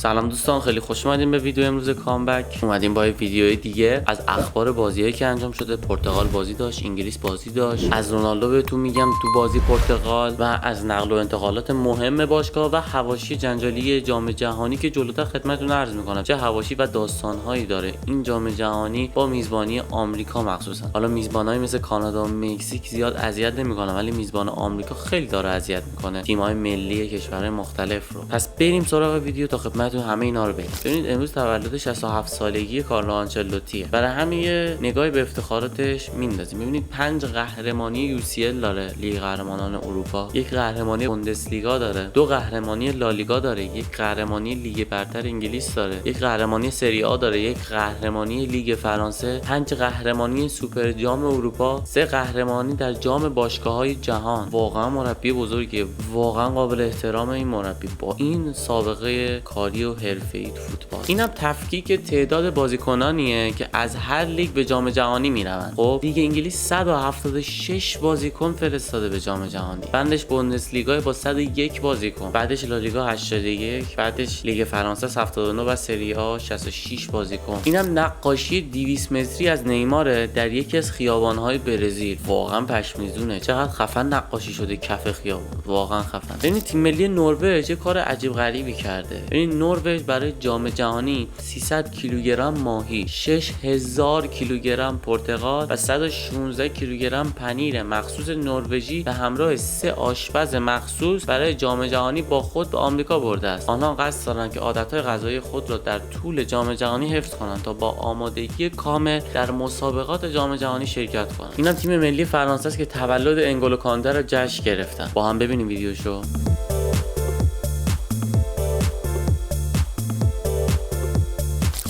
سلام دوستان، خیلی خوش اومدیم به ویدیو امروز کامبک. اومدیم با ویدیوی دیگه از اخبار بازیایی که انجام شده. پرتغال بازی داشت، انگلیس بازی داشت، از رونالدو بهتون میگم تو بازی پرتغال و از نقل و انتقالات مهم باشگاه و حواشی جنجالی جام جهانی که جلوتر خدمتتون عرض میکنم. چه حواشی و داستانهایی داره این جام جهانی با میزبانی آمریکا مخصوصا. حالا میزبانای مثل کانادا و مکزیک زیاد اذیت نمیکنن، ولی میزبان آمریکا خیلی داره اذیت میکنه تیم‌های ملی کشورهای مختلف رو. پس بریم سراغ ویدیو تا خدمتتون همه اینا رو بگم. ببینید امروز تولد 67 سالگی کارلو آنچلوتیه. برای همین یه نگاهی به افتخاراتش میندازیم. ببینید 5 قهرمانی UCL داره، لیگ قهرمانان اروپا، یک قهرمانی بوندسلیگا داره، 2 قهرمانی لالیگا داره، یک قهرمانی لیگ برتر انگلیس داره، یک قهرمانی سری آ داره، یک قهرمانی لیگ فرانسه، 5 قهرمانی سوپر جام اروپا، 3 قهرمانی در جام باشگاه‌های جهان. واقعا مربی بزرگیه، واقعا قابل احترام این مربی با این سابقه کاری و حرفه‌ای تو فوتبال. اینم تفکیک تعداد بازیکنانیه که از هر لیگ به جام جهانی میروند. خب لیگ انگلیس 176 بازیکن فرستاده به جام جهانی، بعدش بوندسلیگا با 101 بازیکن، بعدش لالیگا 81، بعدش لیگ فرانسه 79 و سری آ 66 بازیکن. اینم نقاشی 200 متری از نیمار در یکی از خیابان‌های برزیل. واقعا پشم‌ریزونه، چقدر خفن نقاشی شده کف خیابان، واقعا خفن. ببینید تیم ملی نروژ چه کار عجیب غریبی کرده. ببینید نروژ برای جام جهانی 300 کیلوگرم ماهی، 6000 کیلوگرم پرتقال و 116 کیلوگرم پنیر مخصوص نروژی به همراه 3 آشپز مخصوص برای جام جهانی با خود به آمریکا برده است. آنها قصد دارند که عادت‌های غذایی خود را در طول جام جهانی حفظ کنند تا با آمادگی کامل در مسابقات جام جهانی شرکت کنند. اینا تیم ملی فرانسه است که تولد انگولو کانته را جشن گرفتن. با هم ببینیم ویدیوشو.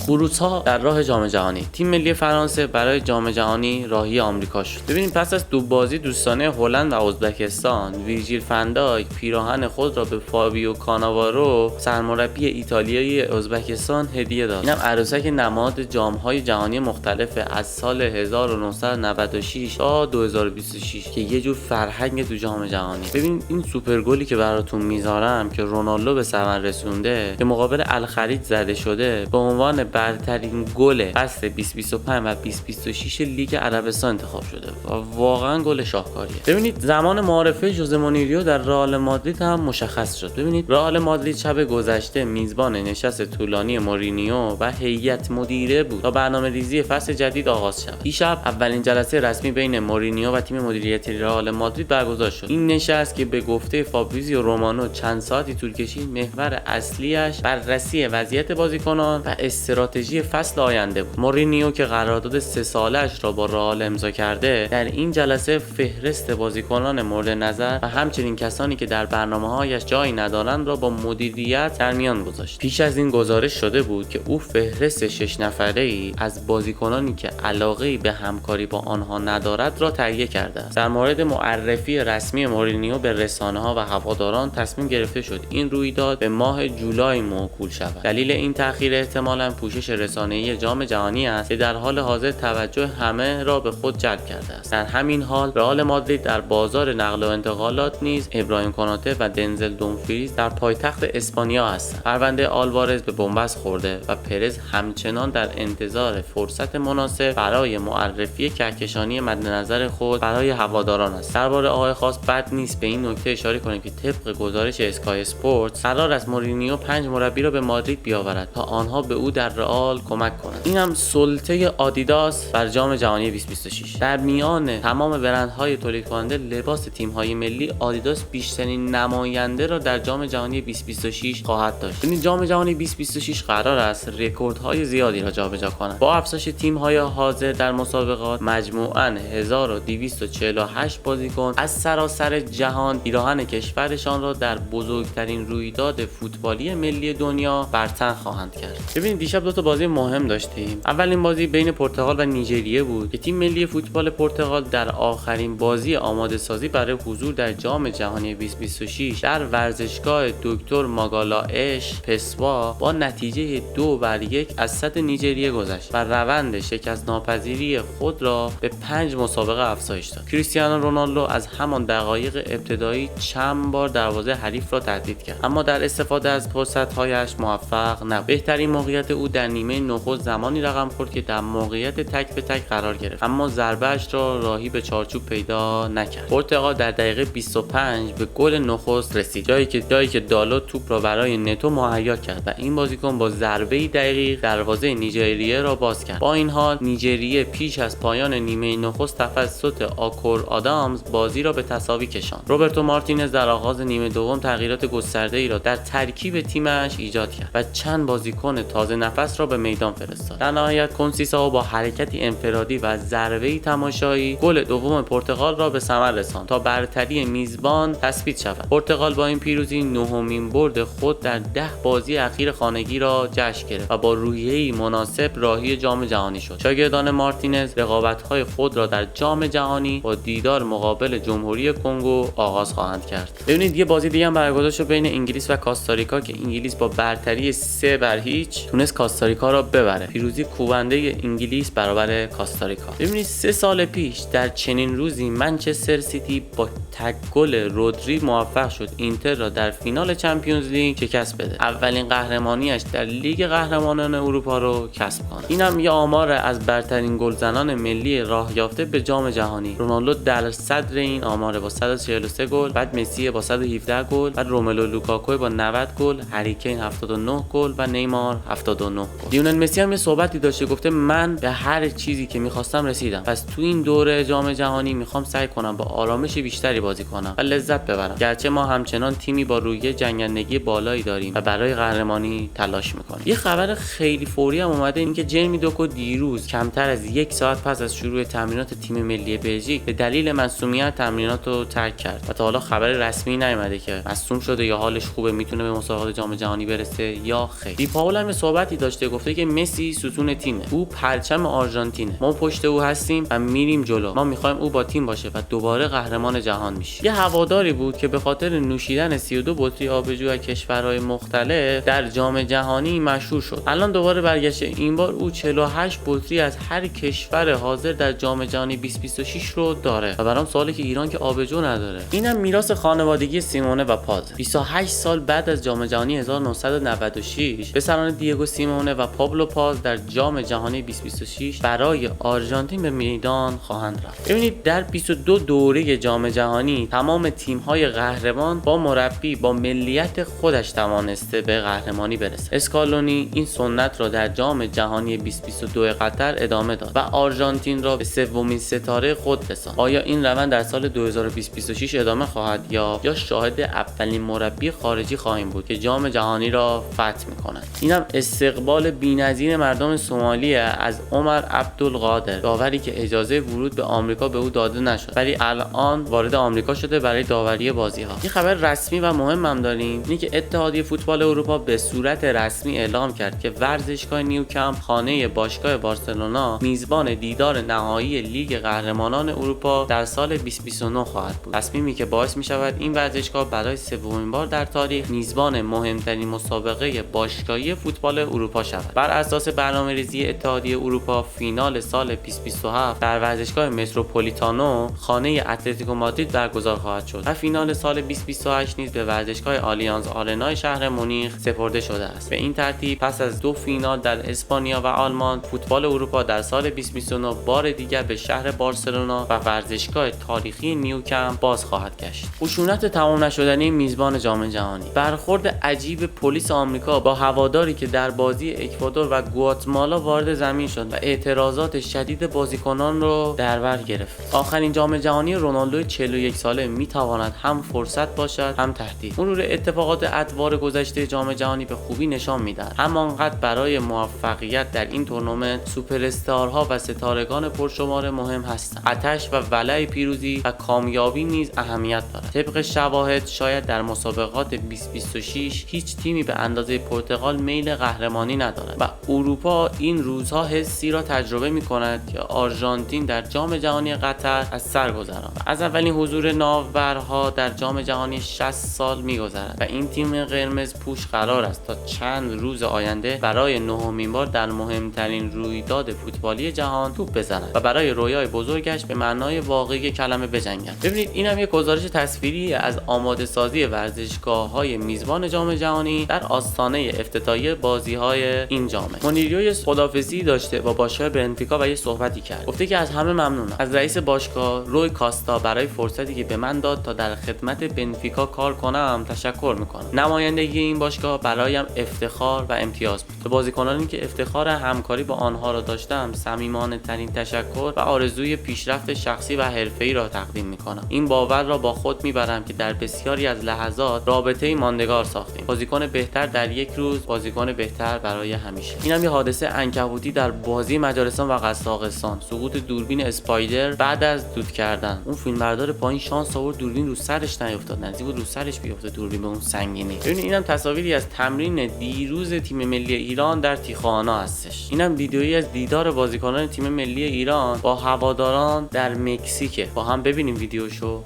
خروس‌ها در راه جام جهانی. تیم ملی فرانسه برای جام جهانی راهی آمریکا شد. ببینید پس از 2 بازی دوستانه هلند و ازبکستان، ویرجیل فندایک پیراهن خود را به فابیو کاناوارو سرمربی ایتالیایی ازبکستان هدیه داد. اینم عروسک نماد جام‌های جهانی مختلف از سال 1996 تا 2026 که یه جور فرهنگ تو جام جهانی. ببین این سوپر گلی که براتون میذارم که رونالدو به ثمر رسونده که مقابل الخلیج زده شده، به عنوان برترین گل فصل 2025 و 2026 لیگ عربستان انتخاب شده و واقعا گل شاهکاریه. ببینید زمان معارفه ژوزه مونیریو در رئال مادرید هم مشخص شد. ببینید رئال مادرید شب گذشته میزبان نشست طولانی مورینیو و هیئت مدیره بود تا برنامه‌ریزی فصل جدید آغاز شود. دیشب اولین جلسه رسمی بین مورینیو و تیم مدیریتی رئال مادرید برگزار شد. این نشست که به گفته فابریزیو رومانو چند ساعتی طول کشید، محور اصلیش بررسی وضعیت بازیکنان و استراتژی فصل آینده بود. مورینیو که قرارداد 3 ساله‌اش را با رئال امضا کرده، در این جلسه فهرست بازیکنان مورد نظر و همچنین کسانی که در برنامه‌هایش جایی ندارند را با مدیریت در میان گذاشت. پیش از این گزارش شده بود که او فهرست 6 نفره‌ای از بازیکنانی که علاقه‌ای به همکاری با آنها ندارد را تهیه کرده است. در مورد معرفی رسمی مورینیو به رسانه‌ها و هواداران تصمیم گرفته شد این رویداد به ماه جولای موکول شود. دلیل این تأخیر احتمالاً پوشش رسانه‌ای جام جهانی است که در حال حاضر توجه همه را به خود جلب کرده است. در همین حال رئال مادرید در بازار نقل و انتقالات نیز ابراهیم کناته و دنزل دومفریز در پایتخت اسپانیا هستند. پرونده آلوارز به بنبست خورده و پرز همچنان در انتظار فرصت مناسب برای معرفی کهکشانی مد نظر خود برای هواداران است. درباره آقای خاص بد نیست به این نکته اشاره کنیم که طبق گزارش اسکای اسپورتس قرار است مورینیو 5 مربی را به مادرید بیاورد تا آنها به او در رئال کمک کنند. این هم سلطه آدیداس بر جام جهانی 2026. در میان تمام برندهای تولید کننده لباس تیم‌های ملی، آدیداس بیشترین نماینده را در جام جهانی 2026 خواهد داشت. این جام جهانی 2026 قرار است رکوردهای زیادی را جابجا کند. با افزایش تیم‌های حاضر در مسابقات، مجموعاً 1248 بازیکن از سراسر جهان پیراهن کشورشان را در بزرگترین رویداد فوتبالی ملی دنیا بر تن خواهند کرد. ببینید دیشب دو تا بازی مهم داشتیم. اولین بازی بین پرتغال و نیجریه بود که تیم ملی فوتبال پرتغال در آخرین بازی آماده سازی برای حضور در جام جهانی 2026 در ورزشگاه دکتر ماگالا اش پسوا با نتیجه 2-1 از سطح نیجریه گذشت و روند شکست ناپذیری خود را به 5 مسابقه افزایش داد. کریستیانو رونالدو از همان دقایق ابتدایی چند بار دروازه حریف را تهدید کرد، اما در استفاده از فرصت‌هایش موفق نبود. بهترین موقعیت او در نیمه نخست زمانی رقم خورد که در موقعیت تک به تک قرار گرفت، اما ضربه‌اش را راهی به چارچوب پیدا نکرد. پرتغال در دقیقه 25 به گل نخست رسید، جایی که دالوت توپ را برای نتو مهیا کرد و این بازیکن با ضربه‌ای دقیق دروازه نیجریه را باز کرد. با این حال نیجریه پیش از پایان نیمه نخست توسط آکور آدامز بازی را به تساوی کشاند. روبرتو مارتینز در آغاز نیمه دوم تغییرات گسترده‌ای را در ترکیب تیمش ایجاد کرد و چند بازیکن تازه نفس را به میدان فرستاد. در نهایت کنسیساو با حرکتی انفرادی و ضربه‌ای تماشایی گل دوم پرتغال را به ثمر رساند تا برتری میزبان تثبیت شود. پرتغال با این پیروزی نهمین برد خود در 10 بازی اخیر خانگی را جشن گرفت و با روحیه‌ای مناسب راهی جام جهانی شد. شاگردان مارتینز رقابت‌های خود را در جام جهانی با دیدار مقابل جمهوری کنگو آغاز خواهند کرد. ببینید یه بازی دیگه هم برگزار شد بین انگلیس و کاستاریکا که انگلیس با برتری 3-0 تونست کاستاریکا را ببره. پیروزی کوبنده انگلیس برابر کاستاریکا. ببینید 3 سال پیش در چنین روزی منچستر سیتی با تک گل رودری موفق شد اینتر را در فینال چمپیونز لیگ شکست بده. اولین قهرمانیش در لیگ قهرمانان اروپا رو کسب کنه. اینم یه آمار از برترین گلزنان ملی راه یافته به جام جهانی. رونالدو در صدر این آمار با 143 گل، بعد مسی با 117 گل، بعد روملو لوکاکو با 90 گل، هری کین 79 گل و نیمار 79 گل. لیونل مسی هم یه صحبتی داشته، گفته من به هر چیزی که می‌خواستم رسیدم. پس تو این دوره جام جهانی می‌خوام سعی کنم با آرامش بیشتری بازی کنم و لذت ببرم. گرچه ما همچنان تیمی با روحیه جنگندگی بالایی داریم و برای قهرمانی تلاش می‌کنیم. یه خبر خیلی فوری هم اومده، این که جرمی دوکو دیروز کمتر از 1 ساعت پس از شروع تمرینات تیم ملی بلژیک به دلیل مصونیت تمرینات رو ترک کرد و تا حالا خبر رسمی نیومده که مصون شده یا حالش خوبه، میتونه به مسابقات جام جهانی برسه یا خیر. دی پاول هم صحبتی داشته، گفته که مسی ستون تیمه، او پرچم آرژانتینه، ما پشت او هستیم و میریم جلو، ما میخوایم او با تیم باشه و دوباره قهرمان جهان میشه. یه هواداری بود که به خاطر نوشیدن 32 بطری آبجو از کشورهای مختلف در جام جهانی مشهور شد. الان دوباره برگشته، این بار او 48 بطری از هر کشور حاضر در جام جهانی 2026 رو داره و برام سواله که ایران که آبجو نداره. اینم میراث خانوادگی سیمونه و پاز. 28 سال بعد از جام جهانی 1996 پسران دیگو سیمونه و پابلو پاز در جام جهانی 2026 برای آرژانتین به میدان خواهند رفت. ببینید در 22 دوره جام جهانی تمام تیم‌های قهرمان با مربی با ملیت خودش توانسته به قهرمانی برسه. اسکالونی این سنت را در جام جهانی 2022 قطر ادامه داد و آرژانتین را به سومین ستاره خود رساند. آیا این روند در سال 2026 ادامه خواهد یا شاهد اولین مربی خارجی خواهیم بود که جام جهانی را فتح می‌کند؟ اینم استقبال بی‌نظیر مردم سومالیه از عمر عبدالقادر، داوری که اجازه ورود به آمریکا به او داده نشد ولی الان وارد آمریکا شده برای داوری بازی‌ها. این خبر رسمی و مهم هم داریم، اینه که اتحادیه فوتبال اروپا به صورت رسمی اعلام کرد که ورزشگاه نیوکمپ خانه باشگاه بارسلونا میزبان دیدار نهایی لیگ قهرمانان اروپا در سال 2029 خواهد بود. تصمیمی که باعث می‌شود این ورزشگاه برای سومین بار در تاریخ میزبان مهمترین مسابقه باشگاهی فوتبال اروپا شود. بر اساس برنامه‌ریزی اتحادیه اروپا فینال سال 2027 در ورزشگاه متروپولیتانو خانه اتلتیکو مادرید برگزار خواهد شد و فینال سال 2028 نیز به ورزشگاه آلیانز آرنا شهر مونیخ سپرده شده است. به این ترتیب پس از 2 فینال در اسپانیا و آلمان، فوتبال اروپا در سال 2029 بار دیگر به شهر بارسلونا و ورزشگاه تاریخی نیوکمپ باز خواهد گشت. خشونت تمام نشدنی میزبان جام جهانی. برخورد عجیب پلیس آمریکا با هواداری که در بازی اکوادور و گواتمالا وارد زمین شد و اعتراضات شدید بازیکنان رو در بر گرفت. آخرین جام جهانی رونالدو 41 ساله میتواند هم فرصت باشد هم تهدید. مرور اتفاقات ادوار گذشته جام جهانی به خوبی نشان میدهد همانقدر برای موفقیت در این تورنمنت سوپر استارها و ستارگان پرشمار مهم هستند. آتش و ولع پیروزی و کامیابی نیز اهمیت دارد. طبق شواهد شاید در مسابقات 2026 هیچ تیمی به اندازه پرتغال میل قهرمانی ندارد و اروپا این روزها حسی را تجربه می‌کند که آرژانتین در جام جهانی قطر از سر گذراند و از اولین حضور ناورها در جام جهانی 60 سال می‌گذرد و این تیم قرمز پوش قرار است تا چند روز آینده برای نهمین بار در مهمترین رویداد فوتبالی جهان توپ بزند و برای رویای بزرگش به معنای واقعی کلمه بجنگد. ببینید این هم یک گزارش تصویری از آماده سازی ورزشگاه‌های میزبان جام جهانی در آستانه افتتاحیه بازی‌های این جام. مونیریو خداحافظی داشته با باشگاه بنفیکا و یه صحبتی کرد. گفته که از همه ممنونم. از رئیس باشگاه روی کاستا برای فرصتی که به من داد تا در خدمت بنفیکا کار کنم تشکر می‌کنم. نمایندگی این باشگاه برایم افتخار و امتیاز بود. به بازیکنانی که افتخار همکاری با آنها را داشتم صمیمانه‌ترین تشکر و آرزوی پیشرفت شخصی و حرفه‌ای را تقدیم می‌کنم. این باور را با خود می‌برم که در بسیاری از لحظات رابطه‌ای ماندگار ساختیم. بازیکن بهتر در یک روز، بازیکن بهتر برای همیشه. اینم یه حادثه عنکبوتی در بازی مجارستان و قزاقستان. سقوط دوربین اسپایدر بعد از دود کردن. اون فیلمبردار پایین شانس آورد دوربین رو سرش نیفتاد. نزدیک بود رو سرش بیفته دوربین به اون سنگینی. ببینید اینم تصاویری از تمرین دیروز تیم ملی ایران در تیخوانا هستش. اینم ویدئویی از دیدار بازیکنان تیم ملی ایران با هواداران در مکزیک. با هم ببینیم ویدیوشو.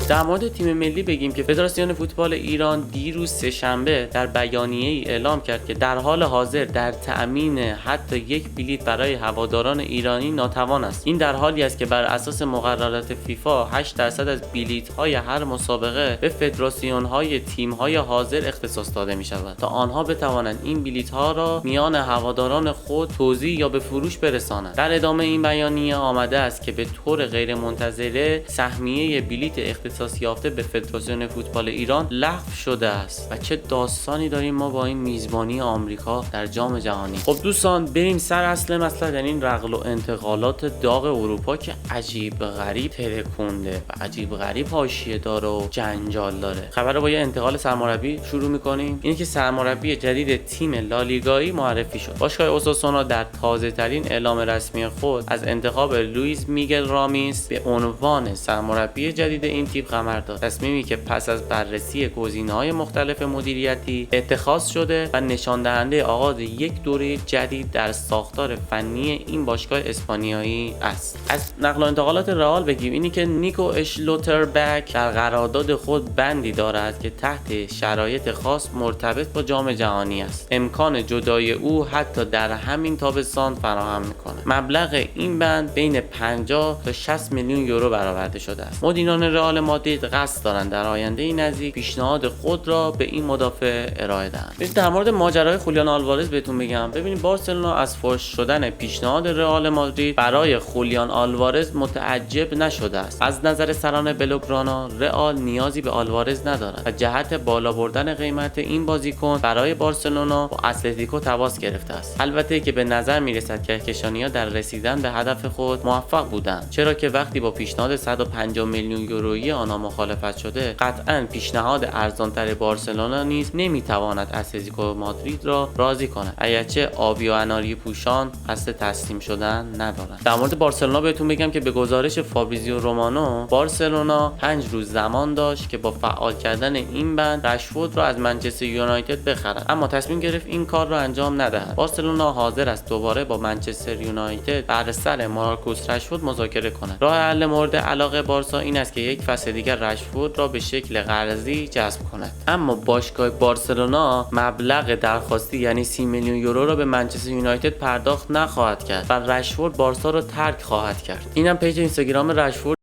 در مورد تیم ملی بگیم که فدراسیون فوتبال ایران دیروز سه‌شنبه در بیانیه‌ای اعلام کرد که در حال حاضر در تأمین حتی یک بلیت برای هواداران ایرانی ناتوان است. این در حالی است که بر اساس مقررات فیفا 8% از بلیت‌های هر مسابقه به فدراسیون‌های تیم‌های حاضر اختصاص داده می‌شود تا آنها بتوانند این بلیت‌ها را میان هواداران خود توزیع یا به فروش برسانند. در ادامه این بیانیه آمده است که به طور غیرمنتظره سهمیه بلیت اختصاص یافته به فدراسیون فوتبال ایران لغو شده است و چه داستانی داریم ما با این میزبانی آمریکا در جام جهانی. خب دوستان بریم سر اصل مسئله، در این نقل و انتقالات داغ اروپا که عجیب غریب ترکونده و عجیب غریب حاشیه داره و جنجال داره. خبر رو با یه انتقال سرمربی شروع می‌کنیم. اینه که سرمربی جدید تیم لالیگایی معرفی شد. باشگاه اوساسونا در تازه‌ترین اعلام رسمی خود از انتخاب لوئیس میگل رامیس به عنوان سرمربی جدید این تیم خبر داد. تصمیمی که پس از بررسی گزینه‌های مختلف مدیریتی اتخاذ شده و نشان دهنده آغاز یک دوره جدید در ساختار فنی این باشگاه اسپانیایی است. از نقل و انتقالات رئال بگیم اینی که نیکو اشلوتربک در قرارداد خود بندی دارد که تحت شرایط خاص مرتبط با جام جهانی است. امکان جدای او حتی در همین تابستان فراهم می‌کند. مبلغ این بند بین 50 تا 60 میلیون یورو برآورده شده است. مدیران رئال مادرید قصد دارند در آینده نزدیک پیشنهاد خود را به این مدافع ارائه دهند. در مورد ماجرای خولیان آلوارز بهتون بگم. ببینید بارسلونا از فاش شدن پیشنهاد رئال مادرید برای خولیان آلوارز متعجب نشده است. از نظر سران بلوگرانا رئال نیازی به آلوارز ندارد و جهت بالا بردن قیمت این بازیکن برای بارسلونا با اتلتیکو تماس گرفته است. البته که به نظر میرسد که کهکشانی‌ها در رسیدن به هدف خود موفق بودند، چرا که وقتی با پیشنهاد 150 میلیون یورویی آنها مخالفت شده قطعاً پیشنهاد ارزانتر بارسلونا نیز نمیتواند اتلتیکو مادرید را راضی کند، اگرچه آبی و اناری پوشان قصد تسلیم شدن ندارند. در مورد بارسلونا بهتون بگم که به گزارش فابریزیو رومانو بارسلونا 5 روز زمان داشت که با فعال کردن این بند رشفورد را از منچستر یونایتد بخرد، اما تصمیم گرفت این کار را انجام ندهد. بارسلونا حاضر است دوباره با منچستر یونایتد بر سر مارکوس رشفورد مذاکره کند. راه حل مورد علاقه بارسا این است که یک فصل دیگر رشفورد را به شکل قرضی جذب کند، اما باشگاه بارسلونا مبلغ درخواستی یعنی 30 میلیون یورو را به منچستر یونایتد پرداخت نخواهد کرد و رشفورد بارسا را ترک خواهد کرد. اینم پیج اینستاگرام رشفورد